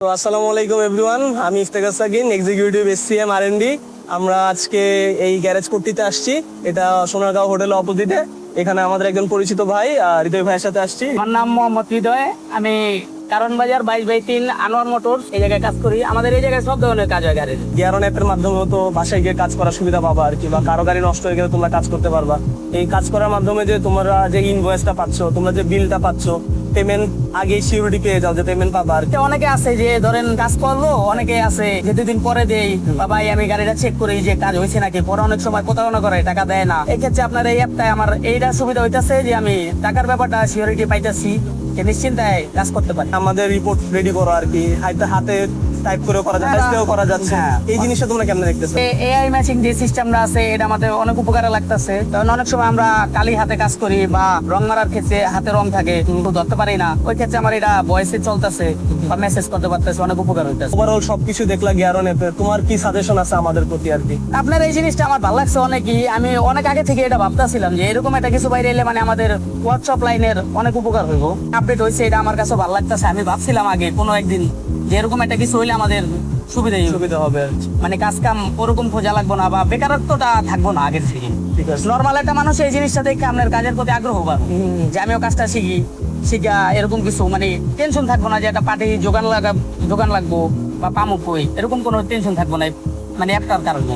তো আসসালামু আলাইকুম এভরিওয়ান, আমি ইফতেখার সাকিন, এক্সিকিউটিভ এসসিএম আর&ডি। আমরা আজকে এই গ্যারেজ করতে আসছি, এটা সোনারগাঁও হোটেল অপোজিটে। এখানে আমাদের একজন পরিচিত ভাই হৃদয় ভাইয়ের সাথে আসছি। আমার নাম মোহাম্মদ হৃদয়, আমি কারণ বাজার 22/3 আনোয়ার মোটরস এই জায়গায় কাজ করি। আমাদের এই জায়গায় সব ধরনের কাজ হয় গাড়ির। গিয়ারন অ্যাপের মাধ্যমে তো বাসায় গিয়ে কাজ করার সুবিধা পাবা আর কি, বা কারো গাড়ি নষ্ট হয়ে গেলে তোমরা কাজ করতে পারবা। এই কাজ করার মাধ্যমে যে তোমরা যে ইনভয়েসটা পাচ্ছ, তোমরা যে বিলটা পাচ্ছ, পেমেন্ট আগেই সিকিউরিটি পেয়ে যাও যে পেমেন্ট পাবা আর কি। অনেকে আছে যে ধরেন কাজ করলো, অনেকে আছে যে দুদিন পরে দেই বা ভাই আমি গাড়িটা চেক করি যে কাজ হয়েছে নাকি, পরে অনেক সময় প্রতারণা করে টাকা দেয় না। এক্ষেত্রে আপনার এই অ্যাপটায় আমার এইটা সুবিধা হইতাছে যে আমি টাকার ব্যাপারটা সিকিউরিটি পাইতেছি, নিশ্চিন্তায় কাজ করতে পারি। আমাদের রিপোর্ট রেডি করো আর কি, হাতে টাইপ করে করা যাচ্ছে, ডিসপ্লেও করা যাচ্ছে। এই জিনিসটা তোমরা কেমন দেখতেছো? এআই ম্যাচিং যে সিস্টেমটা আছে এটা আমাদের অনেক উপকারে লাগতেছে। কারণ অনেক সময় আমরা কালি হাতে কাজ করি বা রং মারার ক্ষেত্রে হাতে রং থাকে, কিন্তু ধরতে পারি না। ওই ক্ষেত্রে আমার এটা ভয়েসে চলতেছে বা মেসেজ করতে পারতেছে, অনেক উপকার হইতেছে। ওভারঅল সবকিছু দেখলা গিয়ারন অ্যাপে, তোমার কি সাজেশন আছে আমাদের প্রতি আর কি? আপনার এই জিনিসটা আমার ভালো লাগছে অনেকই। আমি অনেক আগে থেকে এটা ভাবতেছিলাম যে এরকম একটা কিছু বাইরে এলে মানে আমাদের ওয়ার্কশপ লাইনের অনেক উপকার হইব। আপডেট হয়েছে, এটা আমার কাছে ভালো লাগতেছে। আমি ভাবছিলাম আগে কোনো একদিন যে এরকম একটা কিছু হইলে আমাদের সুবিধা হবে, মানে কাজ কাম ওরকম খোঁজা লাগবো না বা বেকারত্বটা থাকবো না আগের থেকে। ঠিক আছে। নর্মাল একটা মানুষ এই জিনিসটা দেখে আপনার কাজের প্রতি আগ্রহ পাবে যে আমিও কাজটা শিখা এরকম কিছু, মানে টেনশন থাকবো না যে একটা পার্টি যোগান লাগবো বা পামুক হই, এরকম কোনো টেনশন থাকবো না মানে অ্যাপটার কারণে।